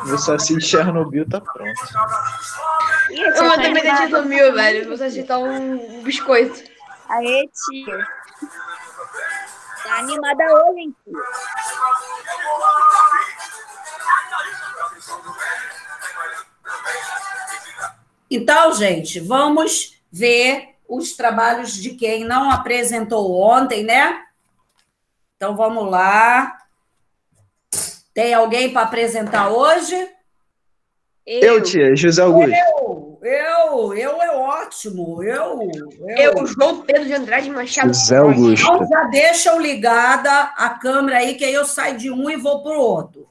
Meu Saci de Chernobyl tá pronto. Eu também de Chernobyl, velho. Vou agitar um biscoito. Aê, tia. Tá animada hoje, hein, tia? Então, gente, vamos ver os trabalhos de quem não apresentou ontem, né? Então, vamos lá. Tem alguém para apresentar hoje? Eu, tia, José Augusto. Eu é ótimo. Eu, João Pedro de Andrade Machado. José Augusto. Então, já deixam ligada a câmera aí, que aí eu saio de um e vou para o outro.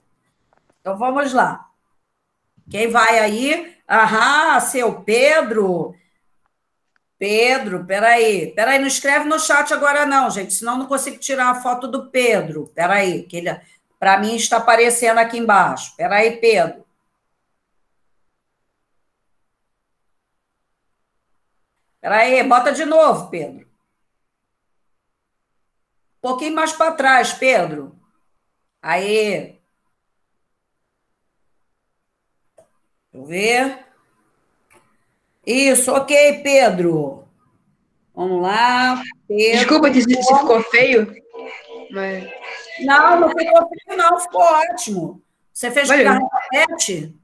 Então, vamos lá. Quem vai aí? Aham, seu Pedro. Pedro, peraí, não escreve no chat agora não, gente, senão não consigo tirar a foto do Pedro. Peraí, que ele, para mim está aparecendo aqui embaixo. Peraí, Pedro. Peraí, bota de novo, Pedro. Um pouquinho mais para trás, Pedro. Aí. Deixa eu ver. Isso, ok, Pedro. Vamos lá, Pedro. Desculpa se ficou feio, mas... Não ficou feio, não, ficou ótimo. Você fez com garrafete?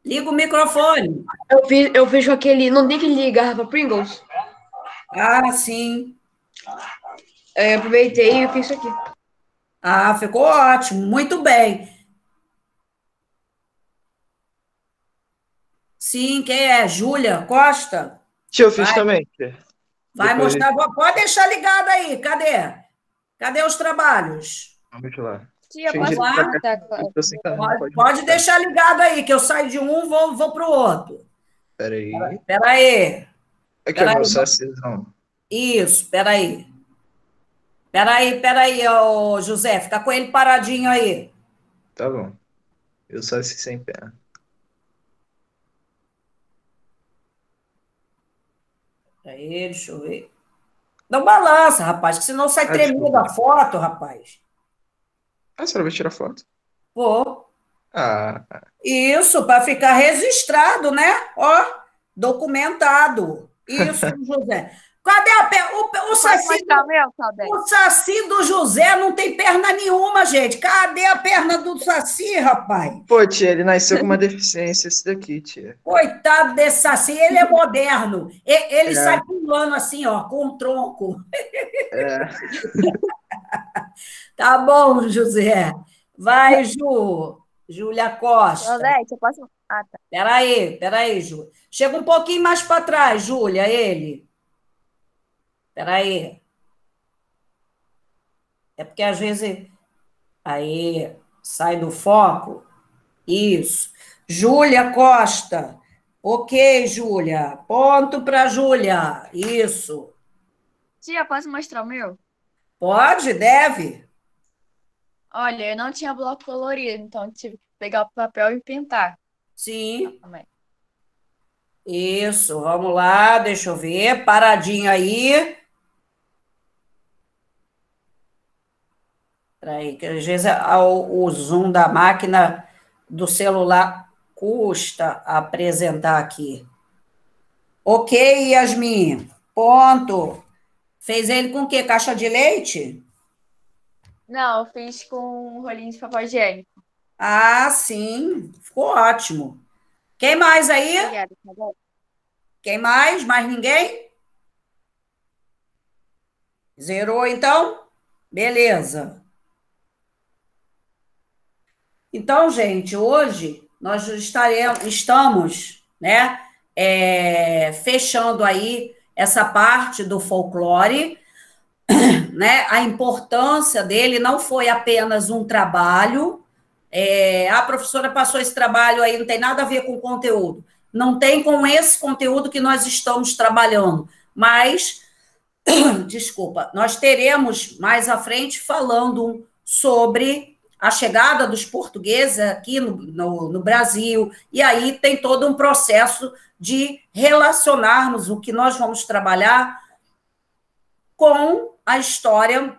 Liga o microfone. Eu fiz com aquele... Não tem aquele garrafa Pringles? Ah, sim. Eu aproveitei e fiz isso aqui. Ah, ficou ótimo, muito bem. Sim, quem é? Júlia Costa? Tia, eu fiz também, tia. Vai mostrar, pode deixar ligado aí, cadê os trabalhos? Vamos lá. Tia, posso lá? Pode deixar ligado aí, que eu saio de um, vou para o outro. Peraí. Peraí. Aqui é o meu Sacizão. Isso, peraí. Peraí, ô José, fica com ele paradinho aí. Tá bom. Eu Saci sem perna. Aí, deixa eu ver. Não balança, rapaz, que senão sai tremendo a foto, rapaz. Ah, você vai tirar foto? Pô. Ah. Isso, para ficar registrado, né? Ó, documentado. Isso, José. Cadê o Saci? O Saci do José não tem perna nenhuma, gente. Cadê a perna do Saci, rapaz? Pô, tia, ele nasceu com uma deficiência, esse daqui, tia. Coitado desse Saci, ele é moderno. Ele sai pulando assim, ó, com o tronco. Tá bom, José. Vai, Júlia Costa. Odete, eu posso... Ah, tá. Peraí, Júlia. Chega um pouquinho mais para trás, Júlia, ele. Peraí. É porque às vezes... Aí, sai do foco. Isso. Júlia Costa. Ok, Júlia. Ponto para Júlia. Isso. Tia, posso mostrar o meu? Pode, deve. Olha, eu não tinha bloco colorido, então tive que pegar o papel e pintar. Sim. Isso, vamos lá, deixa eu ver. Paradinho aí. Peraí, que às vezes o zoom da máquina do celular custa apresentar aqui. Ok, Yasmin. Ponto. Fez ele com o quê? Caixa de leite? Não, eu fiz com um rolinho de papel higiênico. Ah, sim. Ficou ótimo. Quem mais aí? Obrigada, tá bom? Quem mais? Mais ninguém? Zerou, então? Beleza. Então, gente, hoje nós estamos, né, fechando aí essa parte do folclore, né? A importância dele não foi apenas um trabalho. A professora passou esse trabalho aí, não tem nada a ver com o conteúdo. Não tem com esse conteúdo que nós estamos trabalhando, mas, desculpa, nós teremos mais à frente falando sobre a chegada dos portugueses aqui no Brasil, e aí tem todo um processo de relacionarmos o que nós vamos trabalhar com a história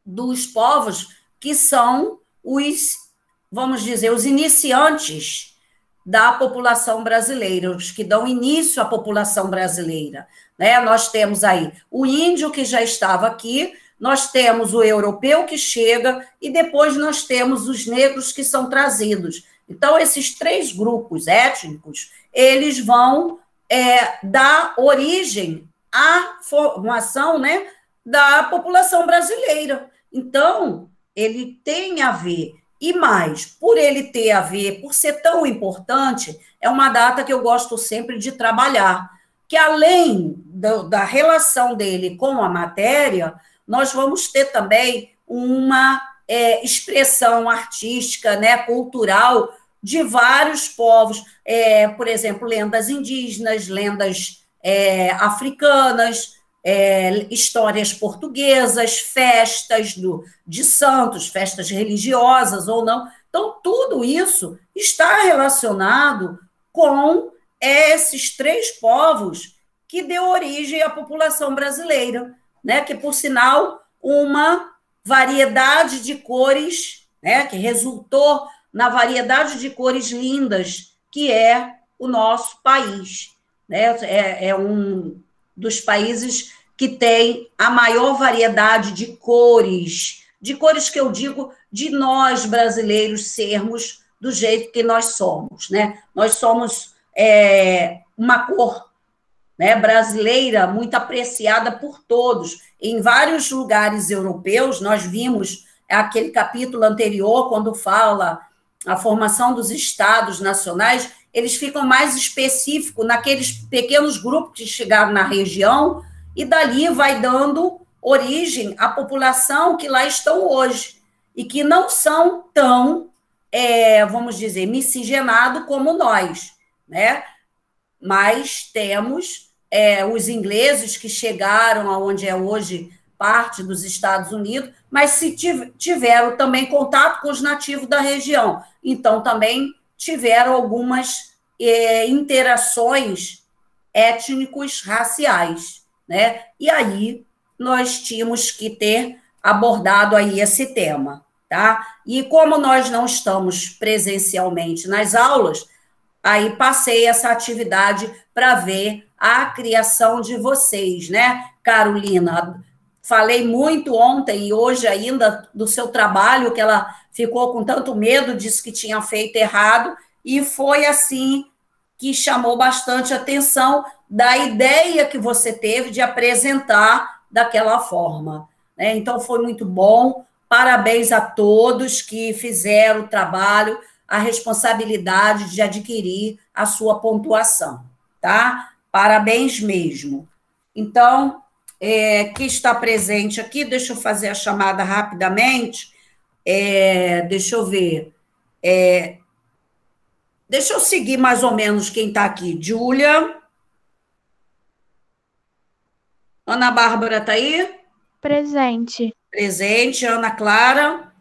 dos povos que são vamos dizer, os iniciantes da população brasileira, os que dão início à população brasileira, né? Nós temos aí o índio que já estava aqui, nós temos o europeu que chega e depois nós temos os negros que são trazidos. Então, esses 3 grupos étnicos, eles vão dar origem à formação, né, da população brasileira. Então, ele tem a ver. E mais, por ele ter a ver, por ser tão importante, é uma data que eu gosto sempre de trabalhar, que além da relação dele com a matéria, nós vamos ter também uma expressão artística, né, cultural, de vários povos, por exemplo, lendas indígenas, lendas africanas, histórias portuguesas, festas de santos, festas religiosas ou não. Então, tudo isso está relacionado com esses 3 povos que deu origem à população brasileira, né? Que, por sinal, uma variedade de cores, né? Que resultou na variedade de cores lindas que é o nosso país, né? É um dos países que tem a maior variedade de cores que eu digo de nós brasileiros sermos do jeito que nós somos, né? Nós somos uma cor, né, brasileira muito apreciada por todos. Em vários lugares europeus, nós vimos aquele capítulo anterior, quando fala a formação dos estados nacionais, eles ficam mais específicos naqueles pequenos grupos que chegaram na região, e dali vai dando origem à população que lá estão hoje, e que não são tão, vamos dizer, miscigenados como nós, né? Mas temos os ingleses que chegaram aonde é hoje parte dos Estados Unidos, mas se tiveram também contato com os nativos da região, então também tiveram algumas interações étnicos raciais, né? E aí nós tínhamos que ter abordado aí esse tema, tá? E como nós não estamos presencialmente nas aulas, aí passei essa atividade para ver a criação de vocês, né, Carolina? Falei muito ontem e hoje ainda do seu trabalho, que ela ficou com tanto medo, disse que tinha feito errado, e foi assim que chamou bastante atenção da ideia que você teve de apresentar daquela forma, né? Então, foi muito bom, parabéns a todos que fizeram o trabalho, a responsabilidade de adquirir a sua pontuação, tá? Parabéns mesmo. Então, que está presente aqui, deixa eu fazer a chamada rapidamente, deixa eu ver, deixa eu seguir mais ou menos quem está aqui. Júlia. Ana Bárbara está aí? Presente. Presente. Ana Clara?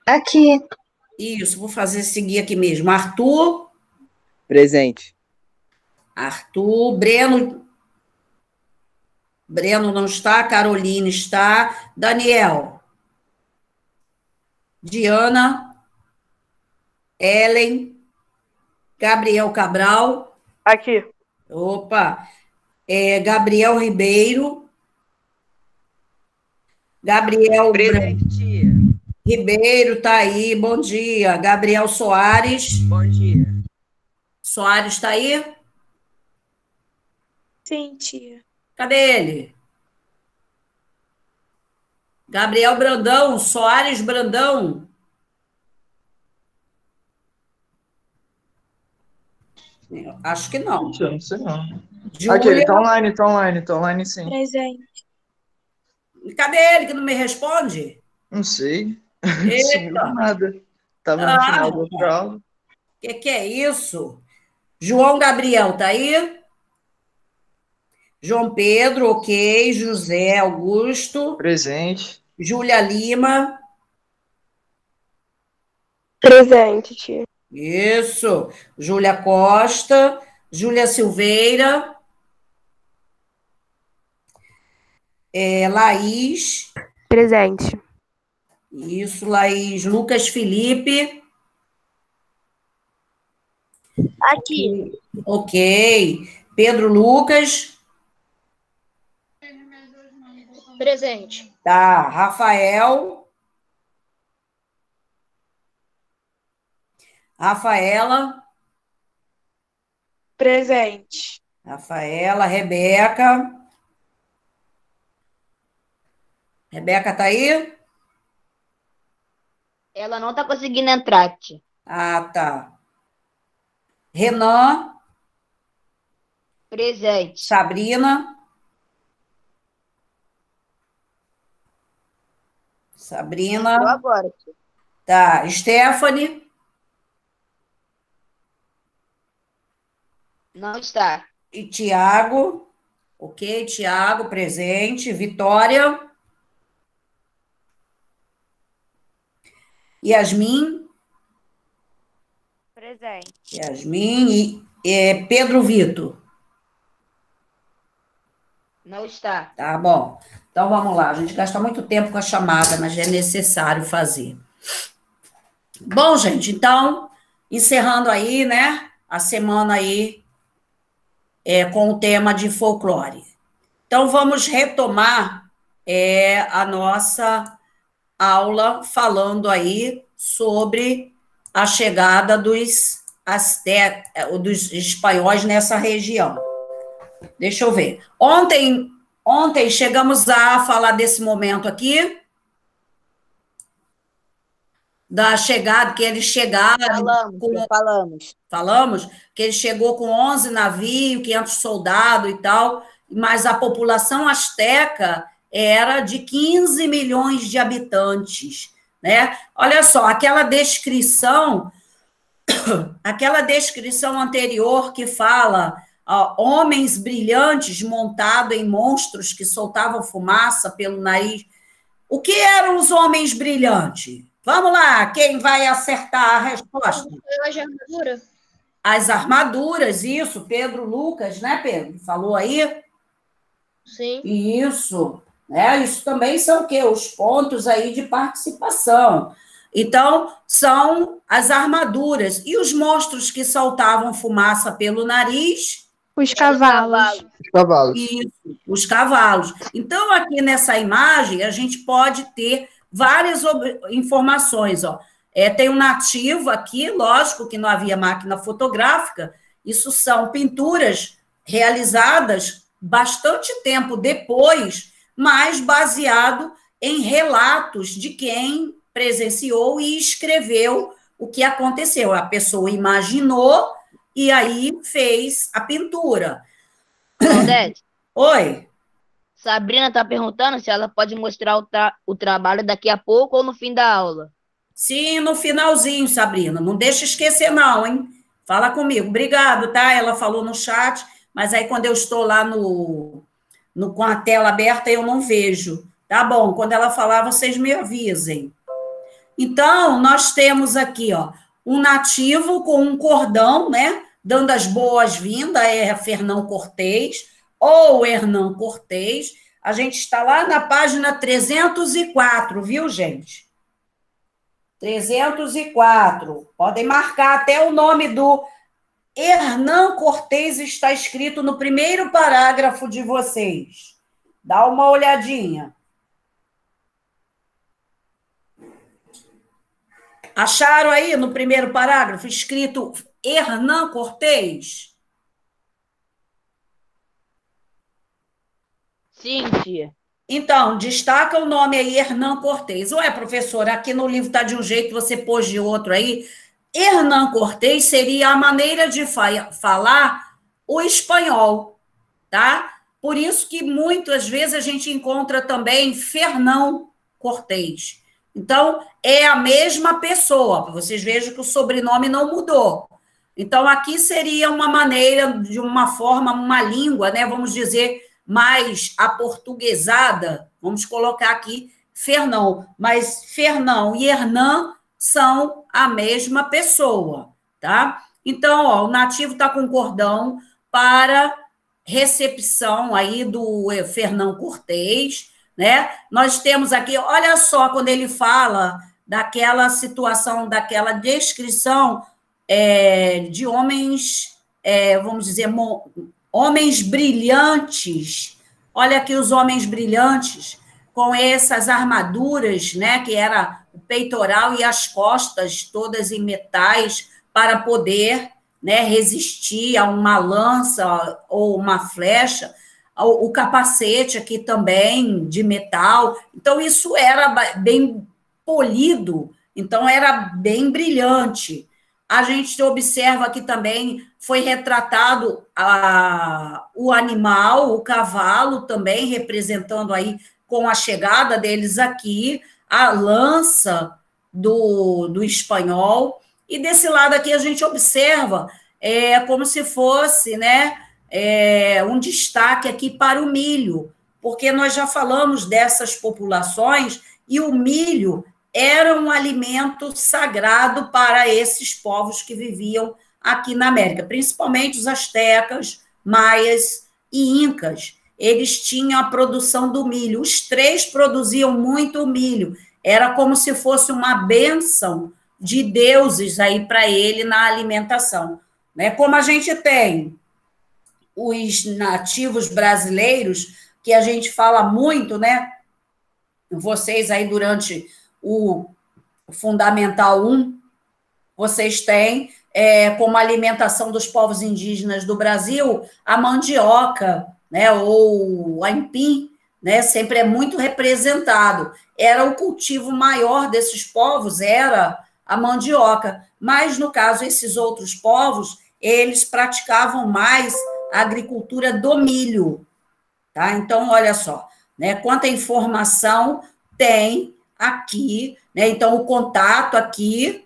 Aqui. Isso, vou seguir aqui mesmo. Arthur? Presente. Arthur. Breno? Breno não está. Caroline está. Daniel? Diana? Ellen? Gabriel Cabral? Aqui. Opa! Gabriel Ribeiro? Gabriel Ribeiro está aí, bom dia. Gabriel Soares? Bom dia. Soares está aí? Sim, tia. Cadê ele? Gabriel Brandão, Soares Brandão. Acho que não. Eu não sei não. Júlia. Aqui, ele tá online sim. Presente. Cadê ele que não me responde? Não sei. Eita. Sumiu do nada. Tava no final da outra aula. Que é isso? João Gabriel, tá aí? João Pedro, ok. José Augusto. Presente. Júlia Lima. Presente, tia. Isso. Júlia Costa. Júlia Silveira. Laís. Presente. Isso, Laís. Lucas Felipe. Aqui. Ok. Pedro Lucas. Presente. Tá. Rafael. Rafaela. Presente. Rafaela. Rebeca. Rebeca tá aí? Ela não tá conseguindo entrar, tia. Ah, tá. Renan. Presente. Sabrina. Entrou Sabrina. agora, tia. Tá. Stephanie. Não está. E Tiago. Ok, Tiago, presente. Vitória. Yasmin. Presente. Yasmin e Pedro Vitor. Não está. Tá bom. Então vamos lá. A gente gasta muito tempo com a chamada, mas é necessário fazer. Bom, gente, então, encerrando aí, né, a semana aí com o tema de folclore. Então, vamos retomar a nossa aula falando aí sobre a chegada dos espanhóis nessa região. Deixa eu ver. Ontem chegamos a falar desse momento aqui, da chegada, que eles chegaram... Falamos que ele chegou com 11 navios, 500 soldados e tal, mas a população asteca era de 15 milhões de habitantes, né? Olha só, aquela descrição anterior que fala homens brilhantes montados em monstros que soltavam fumaça pelo nariz. O que eram os homens brilhantes? Vamos lá, quem vai acertar a resposta? As armaduras, isso, Pedro Lucas, né, Pedro? Falou aí? Sim. Isso, né? Isso também são o quê? Os pontos aí de participação. Então, são as armaduras. E os monstros que soltavam fumaça pelo nariz? Os cavalos. Os cavalos. Isso, os cavalos. Então, aqui nessa imagem, a gente pode ter várias informações, ó. Tem um nativo aqui, lógico que não havia máquina fotográfica, isso são pinturas realizadas bastante tempo depois, mas baseado em relatos de quem presenciou e escreveu o que aconteceu. A pessoa imaginou e aí fez a pintura. Claudete, Oi? Sabrina está perguntando se ela pode mostrar o trabalho daqui a pouco ou no fim da aula. Sim, no finalzinho, Sabrina. Não deixa esquecer, não, hein? Fala comigo. Obrigado, tá? Ela falou no chat, mas aí quando eu estou lá com a tela aberta, eu não vejo. Tá bom, quando ela falar, vocês me avisem. Então, nós temos aqui, ó, um nativo com um cordão, né? Dando as boas-vindas, Fernão Cortês, ou Hernán Cortés. A gente está lá na página 304, viu, gente? 304. Podem marcar até o nome do Hernán Cortés, está escrito no primeiro parágrafo de vocês. Dá uma olhadinha. Acharam aí no primeiro parágrafo escrito Hernán Cortés? Sim, tia. Então, destaca o nome aí, Hernán Cortés. Ué, professora, aqui no livro está de um jeito, você pôs de outro aí. Hernán Cortés seria a maneira de falar o espanhol, tá? Por isso que muitas vezes a gente encontra também Fernão Cortés. Então, é a mesma pessoa. Vocês vejam que o sobrenome não mudou. Então, aqui seria uma maneira, de uma forma, uma língua, né? Vamos dizer, mais aportuguesada. Vamos colocar aqui Fernão. Mas Fernão e Hernán são a mesma pessoa, tá? Então, ó, o nativo está com cordão para recepção aí do Fernão Cortés, né? Nós temos aqui, olha só, quando ele fala daquela situação, daquela descrição de homens, vamos dizer, homens brilhantes. Olha aqui os homens brilhantes, com essas armaduras, né, que era o peitoral e as costas, todas em metais, para poder, né, resistir a uma lança ou uma flecha. O capacete aqui também, de metal. Então, isso era bem polido, então era bem brilhante. A gente observa que também foi retratado o animal, o cavalo também, representando aí, com a chegada deles aqui, a lança do espanhol. E desse lado aqui a gente observa como se fosse, né, um destaque aqui para o milho, porque nós já falamos dessas populações e o milho era um alimento sagrado para esses povos que viviam aqui na América, principalmente os astecas, maias e incas. Eles tinham a produção do milho. Os três produziam muito milho. Era como se fosse uma bênção de deuses aí para ele na alimentação, né? Como a gente tem os nativos brasileiros, que a gente fala muito, né? Vocês aí durante o Fundamental 1, vocês têm como alimentação dos povos indígenas do Brasil a mandioca, né, ou o aipim, né, sempre é muito representado. Era o cultivo maior desses povos, era a mandioca, mas, no caso, esses outros povos, eles praticavam mais a agricultura do milho, tá? Então, olha só, né, quanta informação tem aqui, né? Então, o contato aqui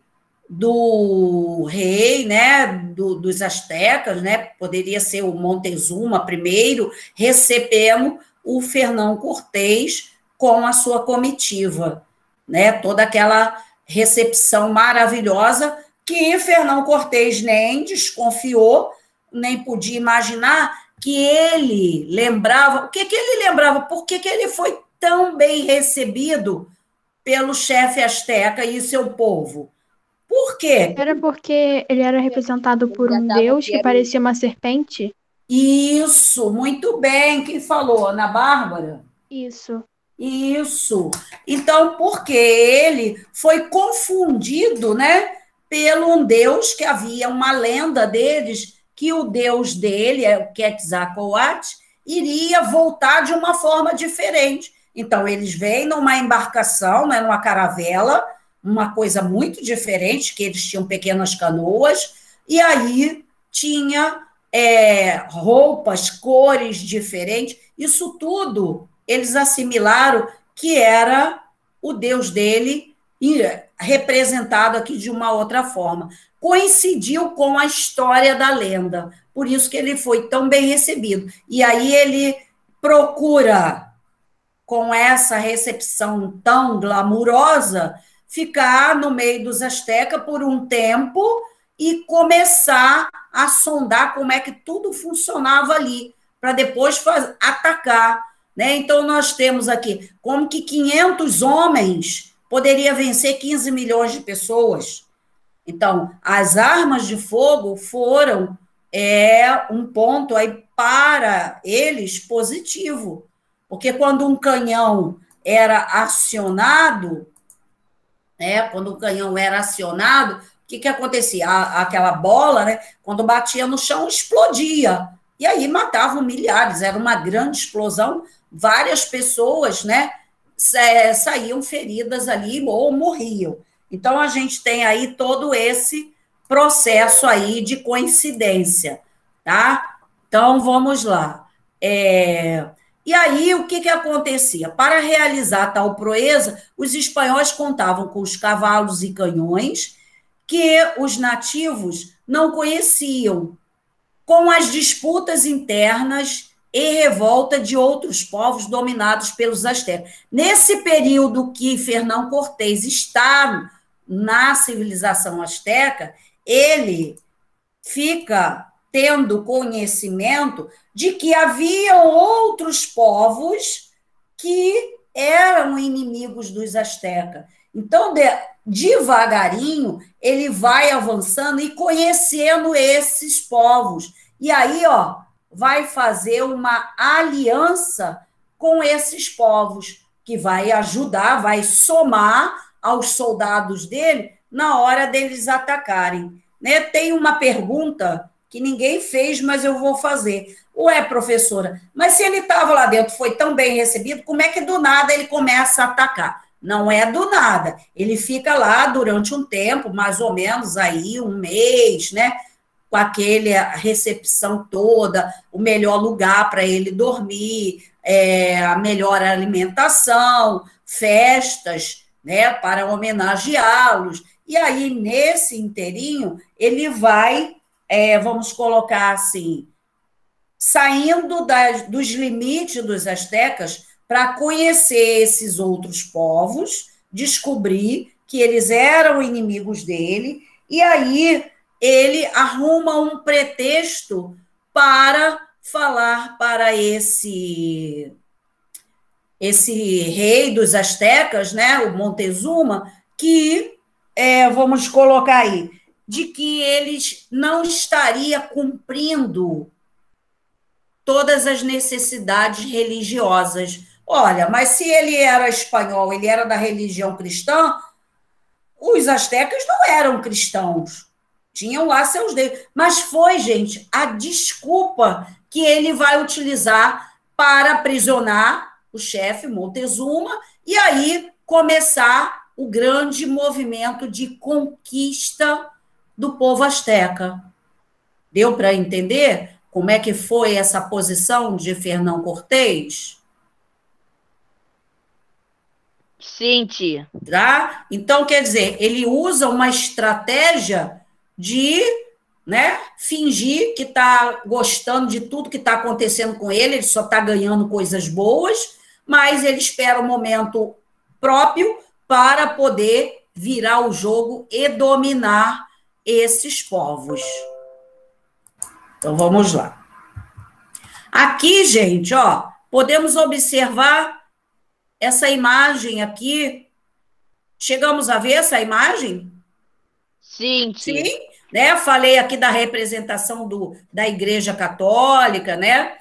do rei, né, dos astecas, né, poderia ser o Montezuma primeiro, recebendo o Fernão Cortés com a sua comitiva, né, toda aquela recepção maravilhosa que Fernão Cortés nem desconfiou, nem podia imaginar que ele lembrava, o que ele lembrava, por que ele foi tão bem recebido pelo chefe asteca e seu povo. Por quê? Era porque ele era representado por um deus que parecia uma serpente? Isso, muito bem. Quem falou? Ana Bárbara? Isso. Isso. Então, porque ele foi confundido, né, pelo um deus que havia uma lenda deles, que o deus dele, o Quetzalcóatl, iria voltar de uma forma diferente. Então, eles vêm numa embarcação, né, numa caravela, uma coisa muito diferente, que eles tinham pequenas canoas, e aí tinha roupas, cores diferentes, isso tudo eles assimilaram que era o Deus dele, representado aqui de uma outra forma. Coincidiu com a história da lenda, por isso que ele foi tão bem recebido. E aí ele procura, com essa recepção tão glamurosa, ficar no meio dos astecas por um tempo e começar a sondar como é que tudo funcionava ali, para depois atacar, né? Então, nós temos aqui como que 500 homens poderia vencer 15 milhões de pessoas. Então, as armas de fogo foram um ponto aí para eles positivo, porque quando um canhão era acionado, quando o canhão era acionado, o que acontecia? Aquela bola, né, quando batia no chão, explodia. E aí matavam milhares, era uma grande explosão, várias pessoas, né, saíam feridas ali ou morriam. Então, a gente tem aí todo esse processo aí de coincidência, tá? Então, vamos lá. E aí, o que acontecia? Para realizar tal proeza, os espanhóis contavam com os cavalos e canhões que os nativos não conheciam, com as disputas internas e revolta de outros povos dominados pelos astecas. Nesse período que Fernão Cortés está na civilização asteca, ele fica tendo conhecimento de que haviam outros povos que eram inimigos dos astecas. Então, devagarinho, ele vai avançando e conhecendo esses povos. E aí, ó, vai fazer uma aliança com esses povos, que vai ajudar, vai somar aos soldados dele na hora deles atacarem. Né? Tem uma pergunta que ninguém fez, mas eu vou fazer. Ué, professora, mas se ele estava lá dentro, foi tão bem recebido, como é que do nada ele começa a atacar? Não é do nada. Ele fica lá durante um tempo, mais ou menos aí, um mês, né? Com aquela recepção toda, o melhor lugar para ele dormir, a melhor alimentação, festas, né, para homenageá-los. E aí, nesse inteirinho, ele vai, vamos colocar assim, saindo dos limites dos astecas para conhecer esses outros povos, descobrir que eles eram inimigos dele, e aí ele arruma um pretexto para falar para esse rei dos astecas, né, o Montezuma, que, vamos colocar aí, de que eles não estaria cumprindo todas as necessidades religiosas. Olha, mas se ele era espanhol, ele era da religião cristã, os astecas não eram cristãos. Tinham lá seus deuses. Mas foi, gente, a desculpa que ele vai utilizar para aprisionar o chefe Montezuma e aí começar o grande movimento de conquista do povo asteca. Deu para entender como é que foi essa posição de Fernão Cortés? Sim, tia. Tá? Então, quer dizer, ele usa uma estratégia de, né, fingir que está gostando de tudo que está acontecendo com ele só está ganhando coisas boas, mas ele espera o momento próprio para poder virar o jogo e dominar esses povos. Então, vamos lá. Aqui, gente, ó, podemos observar essa imagem aqui. Chegamos a ver essa imagem? Sim, tia. Sim, né? Falei aqui da representação da Igreja Católica, né?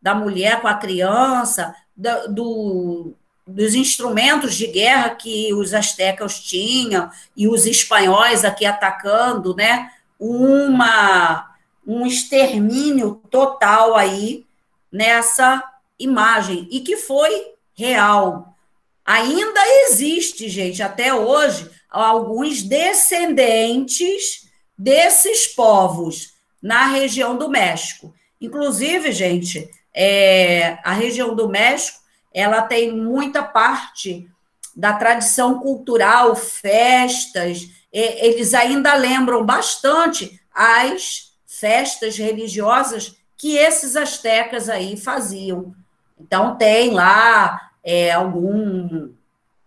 Da mulher com a criança, dos instrumentos de guerra que os astecas tinham e os espanhóis aqui atacando, né? Um extermínio total aí nessa imagem, e que foi real. Ainda existe, gente, até hoje, alguns descendentes desses povos na região do México. Inclusive, gente, a região do México, ela tem muita parte da tradição cultural, festas, eles ainda lembram bastante as festas religiosas que esses astecas aí faziam. Então, tem lá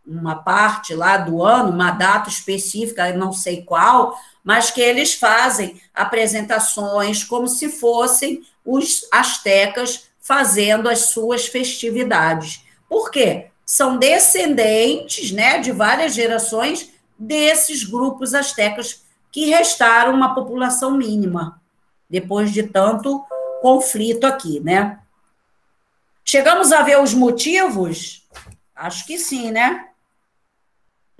uma parte lá do ano, uma data específica, não sei qual, mas que eles fazem apresentações como se fossem os astecas fazendo as suas festividades. Por quê? São descendentes, né, de várias gerações desses grupos astecas que restaram uma população mínima, depois de tanto conflito aqui, né? Chegamos a ver os motivos? Acho que sim, né?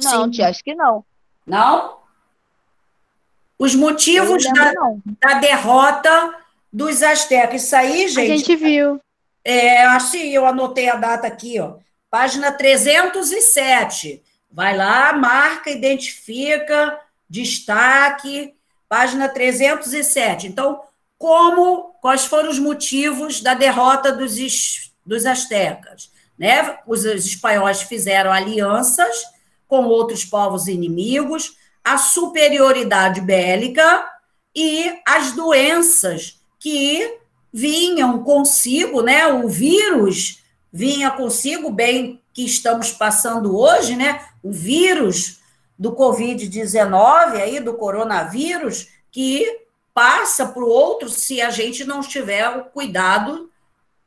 Não, Sim. tia, acho que não. Não? Os motivos da derrota dos astecas. Isso aí, A gente, gente viu. assim, eu anotei a data aqui, ó, página 307. Vai lá, marca, identifica, destaque, página 307. Então, quais foram os motivos da derrota dos astecas? Né? Os espanhóis fizeram alianças com outros povos inimigos, a superioridade bélica e as doenças que vinham consigo, né? O vírus vinha consigo, bem que estamos passando hoje, né? O vírus do Covid-19, aí, do coronavírus, que passa para o outro se a gente não tiver o cuidado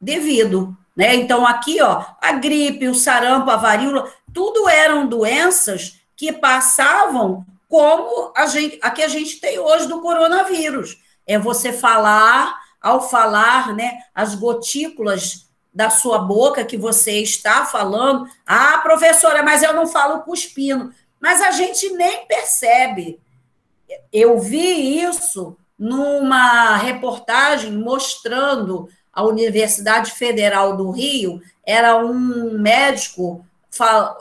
devido, né? Então, aqui, ó, a gripe, o sarampo, a varíola, tudo eram doenças que passavam como a que a gente tem hoje do coronavírus. É você falar, ao falar, né, as gotículas da sua boca que você está falando. Ah, professora, mas eu não falo cuspindo. Mas a gente nem percebe. Eu vi isso numa reportagem mostrando a Universidade Federal do Rio, era um médico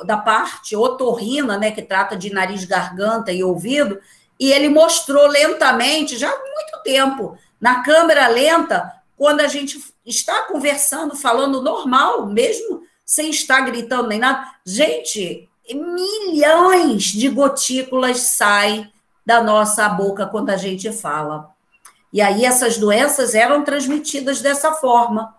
da parte otorrina, né, que trata de nariz, garganta e ouvido, e ele mostrou lentamente, já há muito tempo, na câmera lenta, quando a gente está conversando, falando normal, mesmo sem estar gritando nem nada, gente, milhões de gotículas saem da nossa boca quando a gente fala. E aí essas doenças eram transmitidas dessa forma,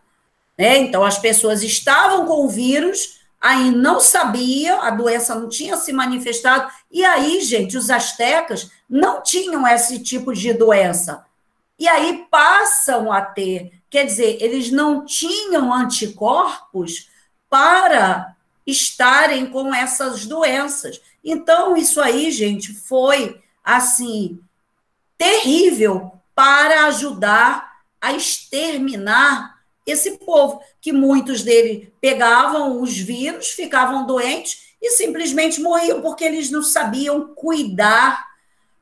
né? Então as pessoas estavam com o vírus, aí não sabia, a doença não tinha se manifestado, e aí, gente, os astecas não tinham esse tipo de doença. E aí passam a ter, quer dizer, eles não tinham anticorpos para estarem com essas doenças. Então, isso aí, gente, foi, assim, terrível para ajudar a exterminar esse povo, que muitos deles pegavam os vírus, ficavam doentes e simplesmente morriam, porque eles não sabiam cuidar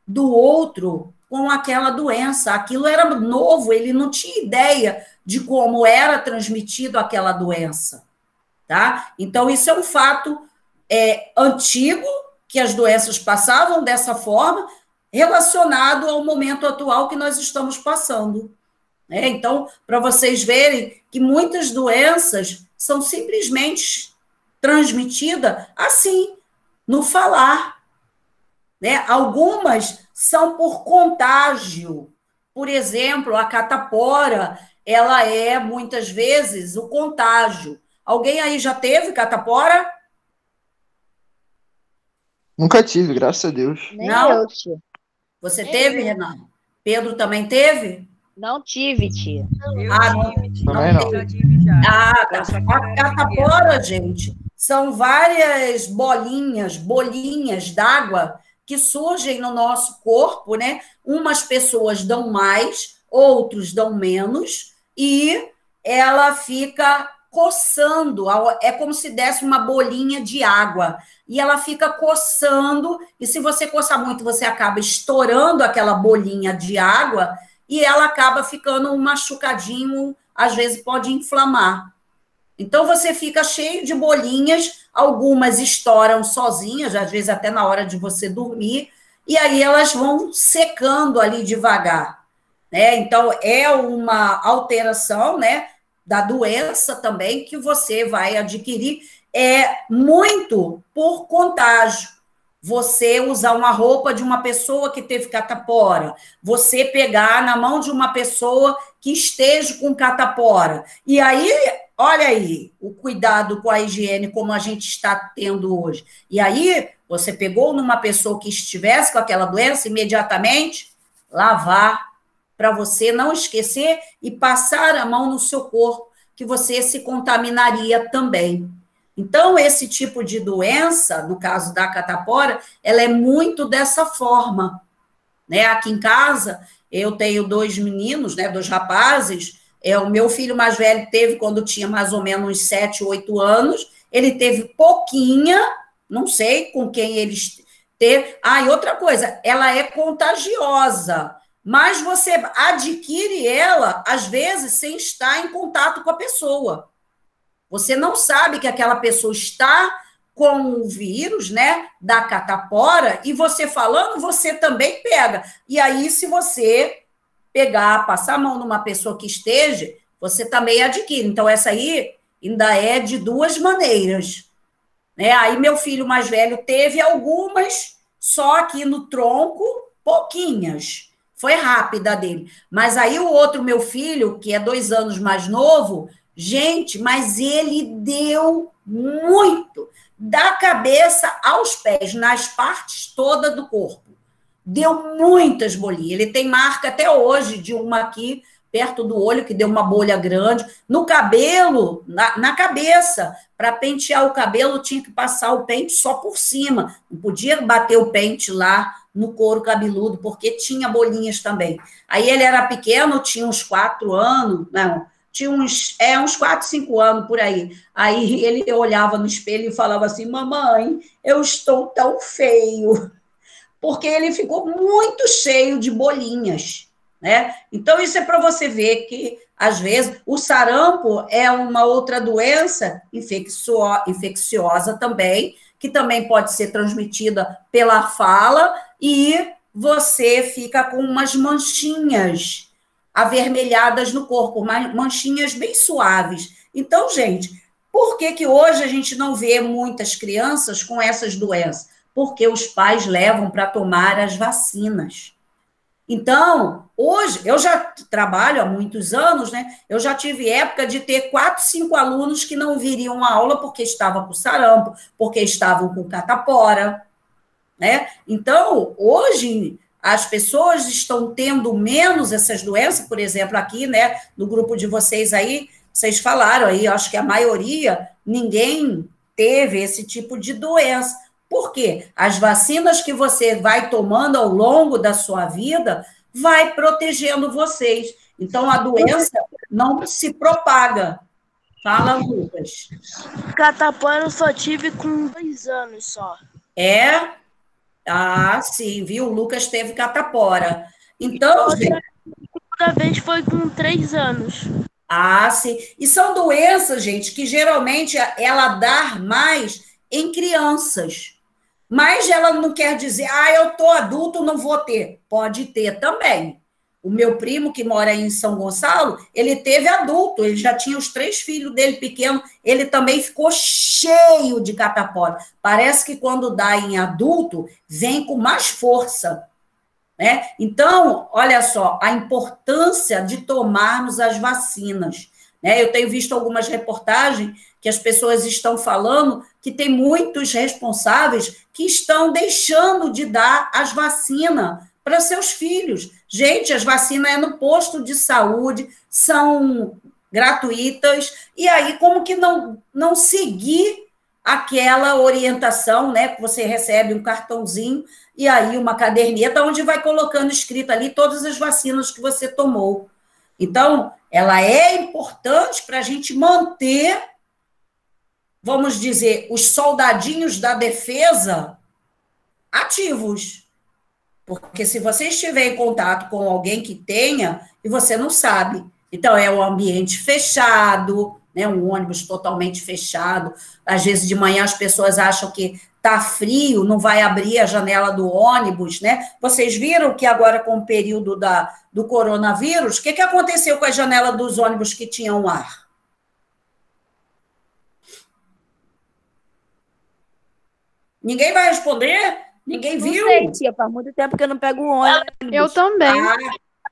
do outro com aquela doença. Aquilo era novo, ele não tinha ideia de como era transmitido aquela doença. Tá? Então, isso é um fato antigo, que as doenças passavam dessa forma, relacionado ao momento atual que nós estamos passando. Né? Então, para vocês verem que muitas doenças são simplesmente transmitidas assim, no falar. Né? Algumas são por contágio. Por exemplo, a catapora, ela é, muitas vezes, o contágio. Alguém aí já teve catapora? Nunca tive, graças a Deus. Nem Não? eu, tia. Você teve, Renan? Pedro também teve? Não tive, tia. Também não. Já tive já. A catapora, gente, são várias bolinhas d'água que surgem no nosso corpo, né? Umas pessoas dão mais, outros dão menos, e ela fica coçando, é como se desse uma bolinha de água, e ela fica coçando, e se você coçar muito, você acaba estourando aquela bolinha de água, e ela acaba ficando um machucadinho, às vezes pode inflamar. Então, você fica cheio de bolinhas, algumas estouram sozinhas, às vezes até na hora de você dormir, e aí elas vão secando ali devagar. Né? Então, é uma alteração, né, da doença também que você vai adquirir, muito por contágio. Você usar uma roupa de uma pessoa que teve catapora, você pegar na mão de uma pessoa que esteja com catapora. E aí, olha aí, o cuidado com a higiene como a gente está tendo hoje. E aí, você pegou numa pessoa que estivesse com aquela doença, imediatamente lavar, para você não esquecer e passar a mão no seu corpo, que você se contaminaria também. Então, esse tipo de doença, no caso da catapora, ela é muito dessa forma. Né? Aqui em casa, eu tenho 2 meninos, né, 2 rapazes, o meu filho mais velho teve quando tinha mais ou menos uns 7, 8 anos, ele teve pouquinha, não sei com quem ele teve. Ah, e outra coisa, ela é contagiosa, mas você adquire ela, às vezes, sem estar em contato com a pessoa. Você não sabe que aquela pessoa está com o vírus, né, da catapora, e você falando, você também pega. E aí, se você pegar, passar a mão numa pessoa que esteja, você também adquire. Então, essa aí ainda é de 2 maneiras. Né? Aí, meu filho mais velho teve algumas, só aqui no tronco, pouquinhas. Foi rápida dele. Mas aí o outro, meu filho, que é 2 anos mais novo, gente, mas ele deu muito, da cabeça aos pés, nas partes todas do corpo. Deu muitas bolinhas. Ele tem marca até hoje de uma aqui, perto do olho, que deu uma bolha grande. No cabelo, na cabeça. Para pentear o cabelo, tinha que passar o pente só por cima. Não podia bater o pente lá no couro cabeludo, porque tinha bolinhas também. Aí ele era pequeno, tinha uns 4 anos, não, tinha uns 4, 5 anos por aí. Aí ele olhava no espelho e falava assim: mamãe, eu estou tão feio. Porque ele ficou muito cheio de bolinhas, né? Então, isso é para você ver que, às vezes, o sarampo é uma outra doença infecciosa também, que também pode ser transmitida pela fala, e você fica com umas manchinhas avermelhadas no corpo, manchinhas bem suaves. Então, gente, por que que hoje a gente não vê muitas crianças com essas doenças? Porque os pais levam para tomar as vacinas. Então, hoje, eu já trabalho há muitos anos, né? Eu já tive época de ter 4, 5 alunos que não viriam à aula porque estavam com sarampo, porque estavam com catapora, né? Então, hoje, as pessoas estão tendo menos essas doenças, por exemplo, aqui, né, no grupo de vocês aí, vocês falaram aí, acho que a maioria, ninguém teve esse tipo de doença. Por quê? As vacinas que você vai tomando ao longo da sua vida vai protegendo vocês. Então, a doença não se propaga. Fala, Lucas. Catapora eu só tive com 2 anos só. É? Ah, sim, viu? O Lucas teve catapora. Então, gente... Outra vez foi com 3 anos. Ah, sim. E são doenças, gente, que geralmente ela dá mais em crianças. Mas ela não quer dizer, eu tô adulto, não vou ter. Pode ter também. O meu primo, que mora em São Gonçalo, ele teve adulto, ele já tinha os 3 filhos dele pequenos, ele também ficou cheio de catapora. Parece que quando dá em adulto, vem com mais força, né? Então, olha só, a importância de tomarmos as vacinas, né? Eu tenho visto algumas reportagens que as pessoas estão falando que tem muitos responsáveis que estão deixando de dar as vacinas para seus filhos. Gente, as vacinas é no posto de saúde, são gratuitas, e aí como que não seguir aquela orientação, né, que você recebe um cartãozinho e aí uma caderneta onde vai colocando escrito ali todas as vacinas que você tomou. Então, ela é importante para a gente manter, vamos dizer, os soldadinhos da defesa ativos. Porque se você estiver em contato com alguém que tenha, e você não sabe. Então, é um ambiente fechado, né, um ônibus totalmente fechado. Às vezes, de manhã, as pessoas acham que está frio, não vai abrir a janela do ônibus, né? Vocês viram que agora, com o período do coronavírus, o que aconteceu com a janela dos ônibus que tinham ar? Ninguém vai responder? Ninguém viu? Não sei, tia, faz muito tempo que eu não pego o ônibus. Eu também.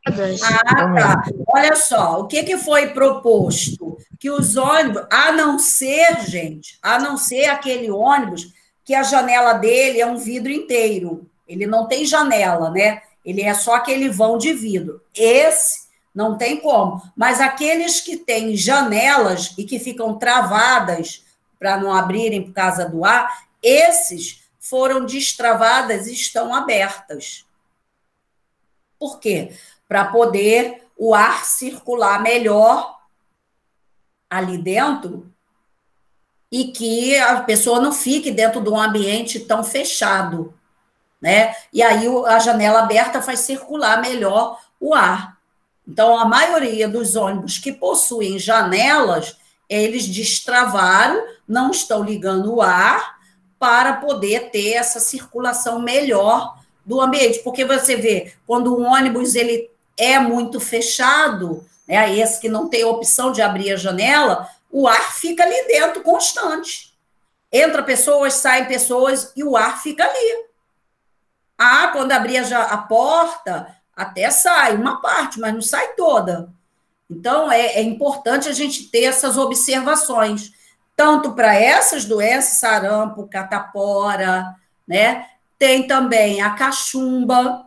Tá. Olha só, o que foi proposto? Que os ônibus, a não ser, gente, a não ser aquele ônibus que a janela dele é um vidro inteiro. Ele não tem janela, né? Ele é só aquele vão de vidro. Esse não tem como. Mas aqueles que têm janelas e que ficam travadas para não abrirem por causa do ar, esses foram destravadas e estão abertas. Por quê? Para poder o ar circular melhor ali dentro e que a pessoa não fique dentro de um ambiente tão fechado, né? E aí a janela aberta faz circular melhor o ar. Então, a maioria dos ônibus que possuem janelas, eles destravaram, não estão ligando o ar para poder ter essa circulação melhor do ambiente. Porque você vê, quando o ônibus ele é muito fechado, né, esse que não tem opção de abrir a janela, o ar fica ali dentro constante. Entra pessoas, saem pessoas e o ar fica ali. Quando abrir a porta, até sai uma parte, mas não sai toda. Então, é importante a gente ter essas observações, tanto para essas doenças, sarampo, catapora, né? Tem também a cachumba.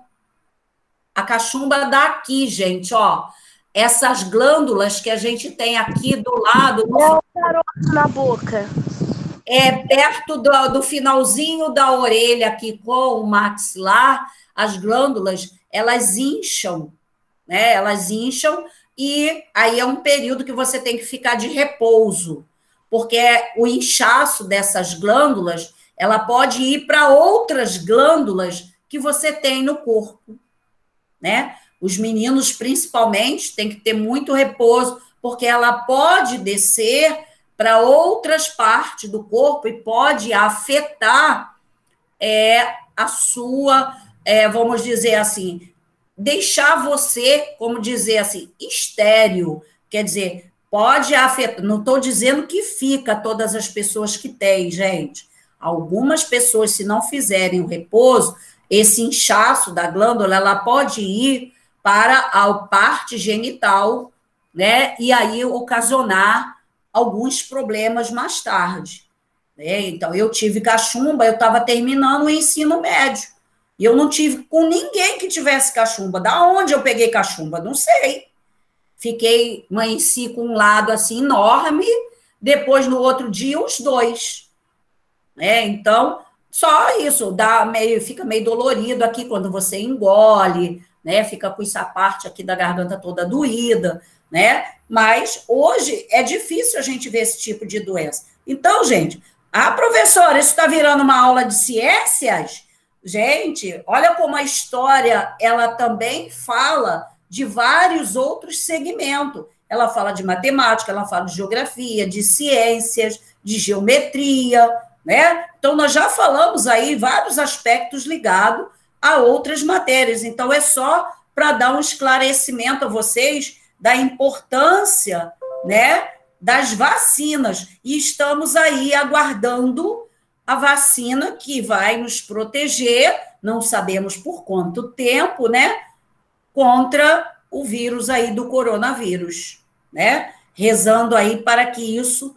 A cachumba daqui, gente, ó. essas glândulas que a gente tem aqui do lado, Na boca. perto do finalzinho da orelha aqui com o maxilar, as glândulas, elas incham, né? Elas incham e aí é um período que você tem que ficar de repouso, porque o inchaço dessas glândulas, ela pode ir para outras glândulas que você tem no corpo, né? Os meninos, principalmente, têm que ter muito repouso, porque ela pode descer para outras partes do corpo e pode afetar a sua, vamos dizer assim, deixar você, como dizer assim, estéril. Quer dizer, pode afetar, não estou dizendo que fica todas as pessoas que têm, gente. Algumas pessoas, se não fizerem o repouso, esse inchaço da glândula, ela pode ir para a parte genital, né? E aí ocasionar alguns problemas mais tarde, né? Então, eu tive cachumba, eu estava terminando o ensino médio, e eu não tive com ninguém que tivesse cachumba. Da onde eu peguei cachumba? Não sei. Fiquei, amanheci com um lado assim enorme, depois no outro dia os dois, né? Então, só isso, fica meio dolorido aqui quando você engole, né? Fica com essa parte aqui da garganta toda doída, né? Mas hoje é difícil a gente ver esse tipo de doença. Então, gente, professora, isso está virando uma aula de ciências? Gente, olha como a história, ela também fala de vários outros segmentos. Ela fala de matemática, ela fala de geografia, de ciências, de geometria, né? Então, nós já falamos aí vários aspectos ligados a outras matérias. Então, é só para dar um esclarecimento a vocês da importância, né, das vacinas. E estamos aí aguardando a vacina que vai nos proteger, não sabemos por quanto tempo, né, contra o vírus aí do coronavírus, né? Rezando aí para que isso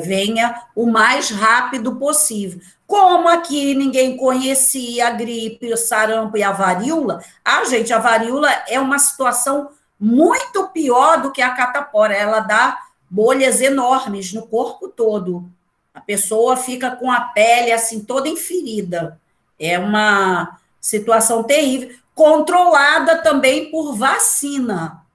venha o mais rápido possível. Como aqui ninguém conhecia a gripe, o sarampo e a varíola, gente, a varíola é uma situação muito pior do que a catapora, ela dá bolhas enormes no corpo todo. A pessoa fica com a pele assim toda enferida. É uma situação terrível, controlada também por vacina.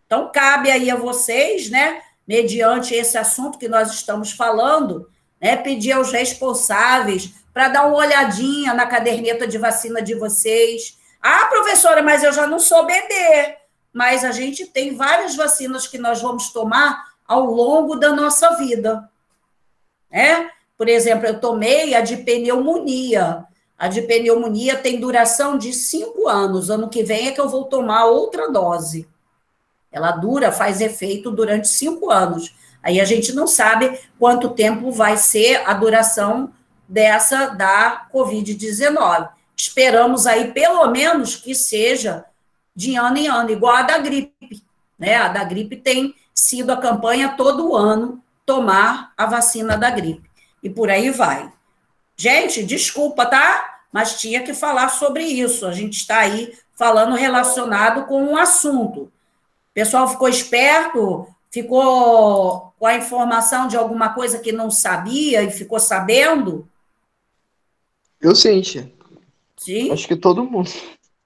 Então, cabe aí a vocês, né, mediante esse assunto que nós estamos falando, né, pedir aos responsáveis para dar uma olhadinha na caderneta de vacina de vocês. Professora, mas eu já não sou bebê. Mas a gente tem várias vacinas que nós vamos tomar ao longo da nossa vida, né? Por exemplo, eu tomei a de pneumonia. A de pneumonia tem duração de 5 anos. Ano que vem é que eu vou tomar outra dose. Ela faz efeito durante 5 anos. Aí a gente não sabe quanto tempo vai ser a duração dessa da Covid-19. Esperamos aí, pelo menos, que seja de ano em ano, igual a da gripe, né? A da gripe tem sido a campanha todo ano, tomar a vacina da gripe. E por aí vai. Gente, desculpa, tá? Mas tinha que falar sobre isso. A gente está aí falando relacionado com um assunto. O pessoal ficou esperto, ficou com a informação de alguma coisa que não sabia e ficou sabendo? Eu sim, tia. Sim? Acho que todo mundo.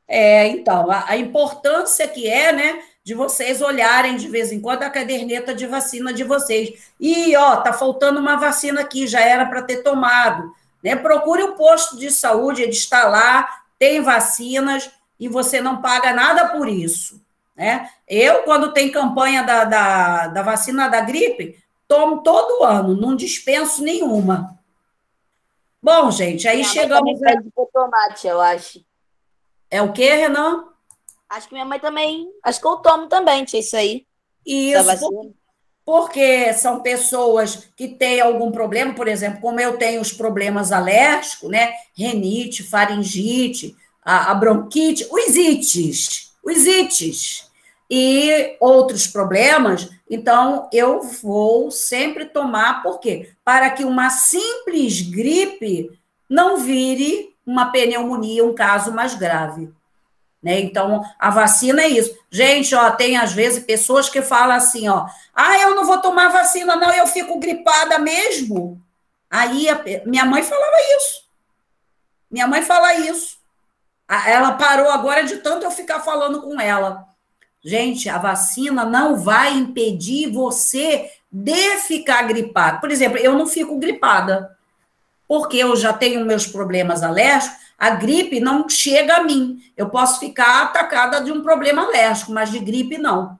Então, a importância que né, de vocês olharem de vez em quando a caderneta de vacina de vocês. E, tá faltando uma vacina aqui, já era para ter tomado. Né? Procure o posto de saúde, ele está lá, tem vacinas, e você não paga nada por isso. Né? Eu, quando tem campanha da vacina da gripe, tomo todo ano, não dispenso nenhuma. Bom, gente, aí chegamos... Pede pra tomar, tia, eu acho. É o quê, Renan? Acho que minha mãe também... Acho que eu tomo também, tia, isso aí. Isso, porque são pessoas que têm algum problema, por exemplo, como eu tenho os problemas alérgicos, né? Renite, faringite, a bronquite, os ites e outros problemas, então eu vou sempre tomar, por quê? Para que uma simples gripe não vire uma pneumonia, um caso mais grave. né? Então, a vacina é isso. Gente, ó, tem às vezes pessoas que falam assim, ó, eu não vou tomar vacina, não, eu fico gripada mesmo. Aí, minha mãe falava isso. Minha mãe fala isso. Ela parou agora de tanto eu ficar falando com ela. Gente, a vacina não vai impedir você de ficar gripado. Por exemplo, eu não fico gripada, porque eu já tenho meus problemas alérgicos, a gripe não chega a mim. Eu posso ficar atacada de um problema alérgico, mas de gripe não.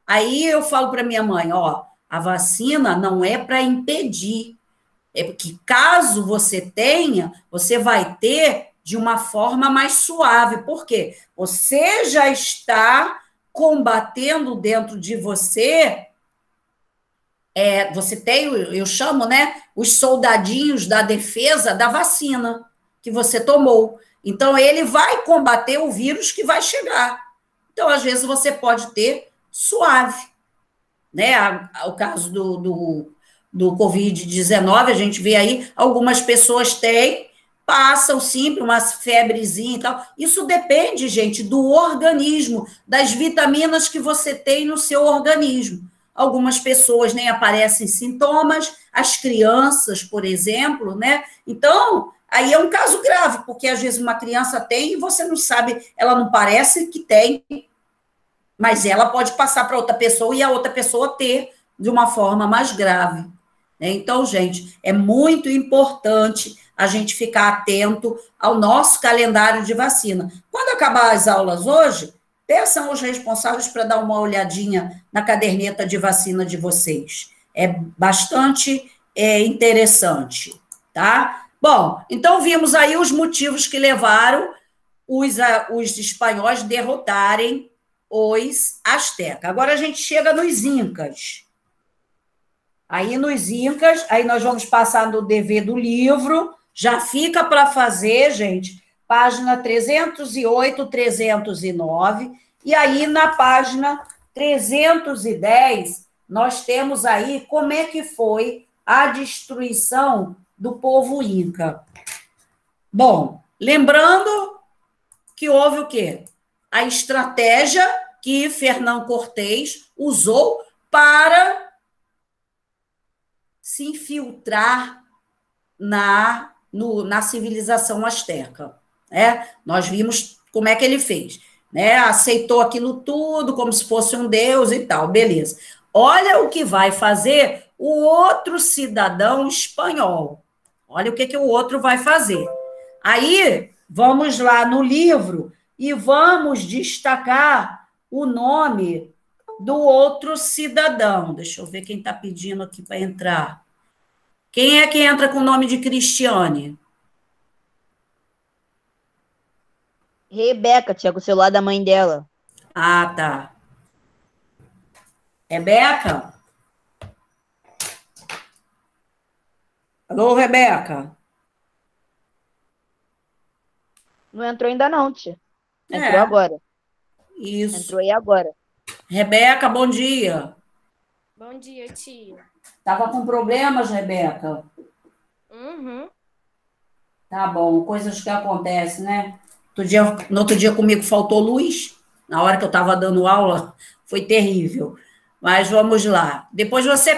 Aí eu falo para minha mãe, ó, a vacina não é para impedir, é porque caso você tenha, você vai ter de uma forma mais suave. Por quê? Você já está combatendo dentro de você, você tem, eu chamo, né, os soldadinhos da defesa da vacina que você tomou. Então, ele vai combater o vírus que vai chegar. Então, às vezes, você pode ter suave, né? O caso do Covid-19, a gente vê aí, algumas pessoas têm, passam sempre uma febrezinha e tal. Isso depende, gente, do organismo, das vitaminas que você tem no seu organismo. Algumas pessoas nem aparecem sintomas, as crianças, por exemplo, né? Então, aí é um caso grave, porque às vezes uma criança tem e você não sabe, ela não parece que tem, mas ela pode passar para outra pessoa e a outra pessoa ter de uma forma mais grave, né? Então, gente, é muito importante a gente ficar atento ao nosso calendário de vacina. Quando acabar as aulas hoje, peçam os responsáveis para dar uma olhadinha na caderneta de vacina de vocês. É bastante interessante, tá? Bom, então vimos aí os motivos que levaram os espanhóis derrotarem os astecas. Agora a gente chega nos incas. Aí nos incas, aí nós vamos passar no dever do livro, já fica para fazer, gente, página 308, 309, e aí na página 310, nós temos aí como é que foi a destruição do povo inca. Bom, lembrando que houve o quê? A estratégia que Fernão Cortés usou para se infiltrar na civilização asteca, né? Nós vimos como é que ele fez, né? Aceitou aquilo tudo como se fosse um deus e tal, beleza. Olha o que vai fazer o outro cidadão espanhol. Olha o que o outro vai fazer. Aí, vamos lá no livro e vamos destacar o nome do outro cidadão. Deixa eu ver quem está pedindo aqui para entrar. Quem é que entra com o nome de Cristiane? Rebeca, Tiago, o celular da mãe dela. Ah, tá. Rebeca? Alô, Rebeca? Não entrou ainda não, tia. Entrou agora. Isso. Entrou aí agora. Rebeca, bom dia. Bom dia, tia. Tava com problemas, Rebeca? Uhum. Tá bom, coisas que acontecem, né? No outro dia comigo faltou luz, na hora que eu estava dando aula, foi terrível. Mas vamos lá. Depois você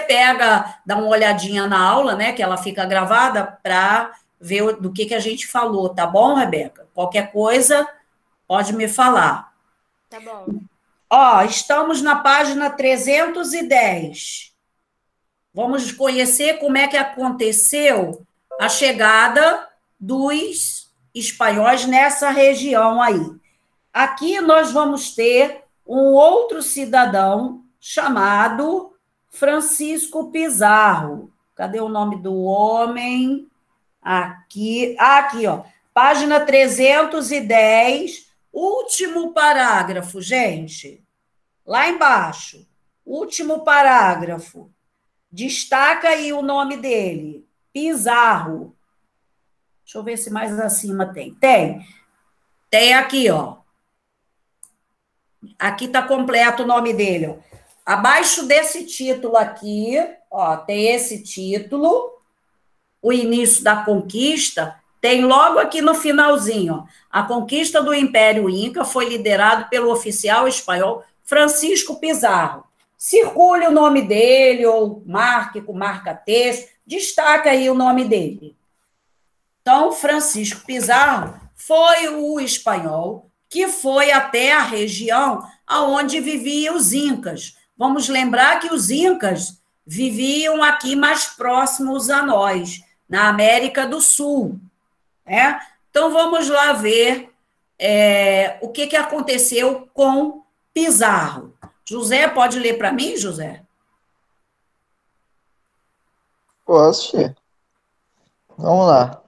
dá uma olhadinha na aula, né? Que ela fica gravada para ver do que a gente falou, tá bom, Rebeca? Qualquer coisa, pode me falar. Tá bom. Ó, estamos na página 310. Vamos conhecer como é que aconteceu a chegada dos espanhóis nessa região aí. Aqui nós vamos ter um outro cidadão chamado Francisco Pizarro. Cadê o nome do homem? Aqui, ó, página 310, último parágrafo, gente. Lá embaixo, último parágrafo. Destaca aí o nome dele, Pizarro. Deixa eu ver se mais acima tem. Tem aqui, ó. Aqui está completo o nome dele, ó. Abaixo desse título aqui, ó, tem esse título, o início da conquista, Tem logo aqui no finalzinho, ó, a conquista do Império Inca foi liderado pelo oficial espanhol Francisco Pizarro. Circule o nome dele, ou marque com marca-texto, destaca aí o nome dele. Então, Francisco Pizarro foi o espanhol que foi até a região onde viviam os incas. Vamos lembrar que os incas viviam aqui mais próximos a nós, na América do Sul. Né? Então, vamos lá ver o que aconteceu com Pizarro. José, pode ler para mim, José? Posso, tia? Vamos lá.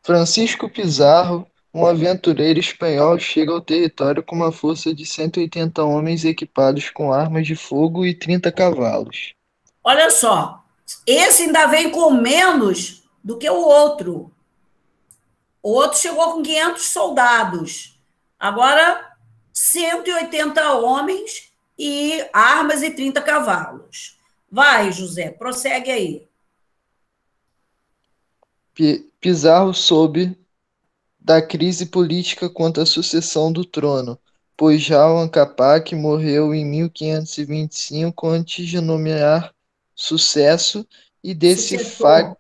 Francisco Pizarro, um aventureiro espanhol, chega ao território com uma força de 180 homens equipados com armas de fogo e 30 cavalos. Olha só, esse ainda vem com menos do que o outro. O outro chegou com 500 soldados. Agora, 180 homens e armas e 30 cavalos. Vai, José, prossegue aí. Pizarro soube da crise política quanto à sucessão do trono, pois Jalão Capac morreu em 1525 antes de nomear sucesso, e desse fato...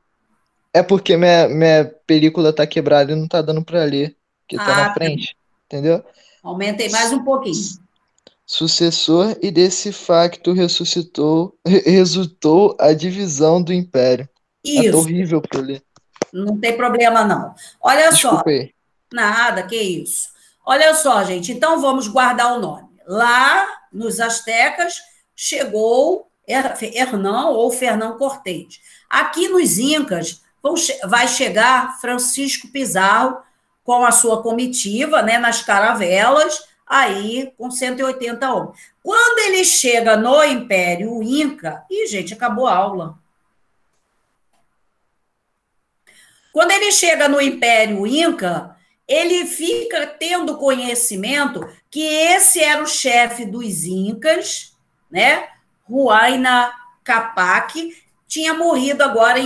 É porque minha película tá quebrada e não tá dando para ler, que tá na frente, entendeu? Aumentei mais um pouquinho. Sucessor, e desse facto resultou a divisão do império. Isso. Tá horrível para ler. Não tem problema, não. Olha Desculpa só. aí. Nada, que isso. Olha só, gente, então vamos guardar o nome. Lá, nos astecas, chegou Hernán ou Fernão Cortés. Aqui nos incas, vai chegar Francisco Pizarro com a sua comitiva, né, nas caravelas, aí com 180 homens. Quando ele chega no Império Inca... Ih, gente, acabou a aula. Quando ele chega no Império Inca, ele fica tendo conhecimento que esse era o chefe dos incas, né? Huayna Capac, tinha morrido agora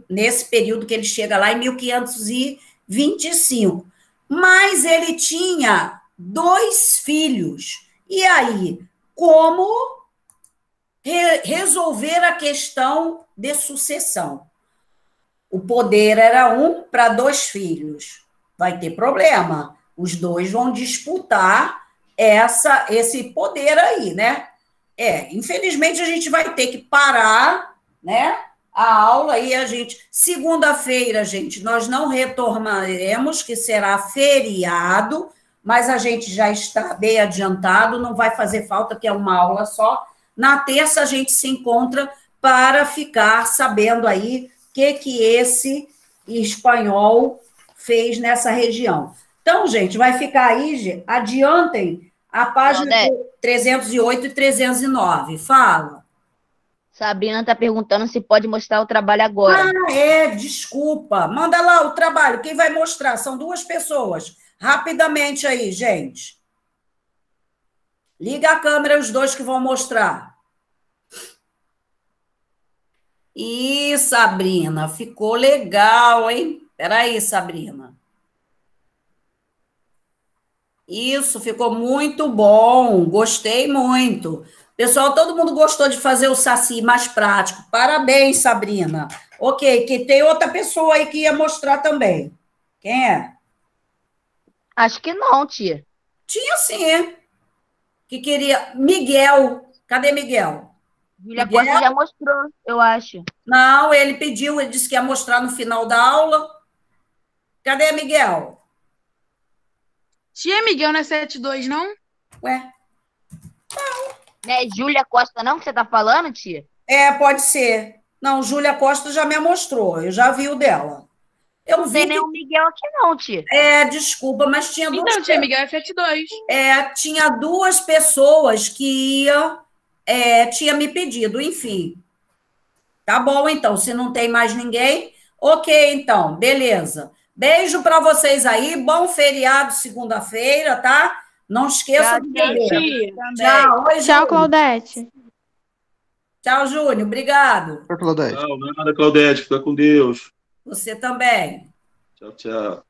nesse período que ele chega lá, em 1525. Mas ele tinha 2 filhos. E aí, como resolver a questão de sucessão? O poder era 1 para 2 filhos. Vai ter problema. Os 2 vão disputar esse poder aí, né? Infelizmente, a gente vai ter que parar, né, a aula e segunda-feira, gente, nós não retornaremos, que será feriado, mas a gente já está bem adiantado, não vai fazer falta, que é uma aula só. Na terça, a gente se encontra para ficar sabendo aí o que esse espanhol fez nessa região. Então, gente, vai ficar aí, adiantem a página 308 e 309. Fala. Sabrina está perguntando se pode mostrar o trabalho agora. Desculpa. Manda lá o trabalho. Quem vai mostrar? São 2 pessoas. Rapidamente aí, gente. Liga a câmera, os 2 que vão mostrar. Ih, Sabrina, ficou legal, hein? Peraí, Sabrina. Isso, ficou muito bom. Gostei muito. Pessoal, todo mundo gostou de fazer o saci mais prático. Parabéns, Sabrina. Ok, que tem outra pessoa aí que ia mostrar também. Quem é? Acho que não, tia. Tinha sim. Que queria... Miguel. Cadê Miguel? Júlia Costa já mostrou, eu acho. Não, ele pediu, ele disse que ia mostrar no final da aula. Cadê Miguel? Tia, Miguel não é 72, não? Ué? Não é Júlia Costa, não, que você tá falando, tia? Pode ser. Não, Júlia Costa já me mostrou, eu já vi o dela. Eu vi. Não tem nenhum Miguel aqui, não, tia. Desculpa, mas tinha 2. Então, tia, Miguel é 72. Tinha 2 pessoas que tinha me pedido, enfim. Tá bom, então, se não tem mais ninguém, ok, então, beleza. Beijo para vocês aí, bom feriado segunda-feira, tá? Não esqueça de beber. Tchau. Oi, tchau, Claudete. Tchau, Júnior. Obrigado. Tchau, Claudete. Não, nada, Claudete. Fica com Deus. Você também. Tchau, tchau.